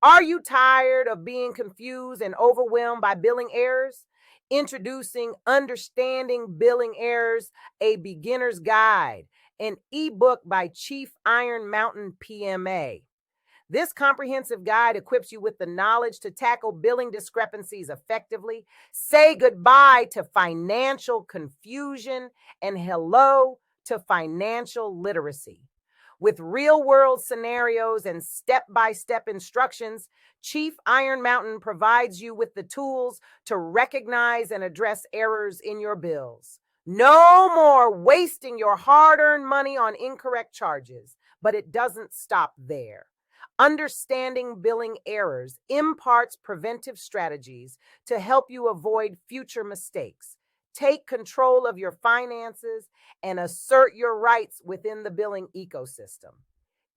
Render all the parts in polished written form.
Are you tired of being confused and overwhelmed by billing errors? Introducing Understanding Billing Errors, a Beginner's Guide, an ebook by Chief Iron Mountain PMA. This comprehensive guide equips you with the knowledge to tackle billing discrepancies effectively, say goodbye to financial confusion, and hello to financial literacy. With real world scenarios and step by step instructions, Chief Iron Mountain provides you with the tools to recognize and address errors in your bills. No more wasting your hard earned money on incorrect charges, but it doesn't stop there. Understanding Billing Errors imparts preventive strategies to help you avoid future mistakes, take control of your finances, and assert your rights within the billing ecosystem.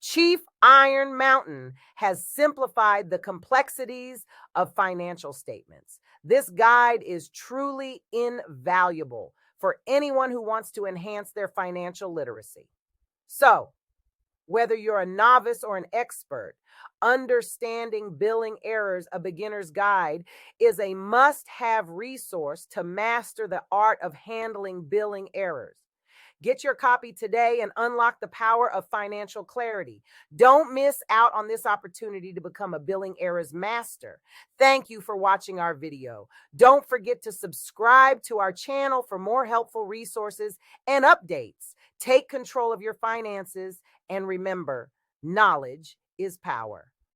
Chief Iron Mountain has simplified the complexities of financial statements. This guide is truly invaluable for anyone who wants to enhance their financial literacy. So, whether you're a novice or an expert, Understanding Billing Errors, a Beginner's Guide is a must-have resource to master the art of handling billing errors. Get your copy today and unlock the power of financial clarity. Don't miss out on this opportunity to become a billing errors master. Thank you for watching our video. Don't forget to subscribe to our channel for more helpful resources and updates. Take control of your finances, and remember, knowledge is power.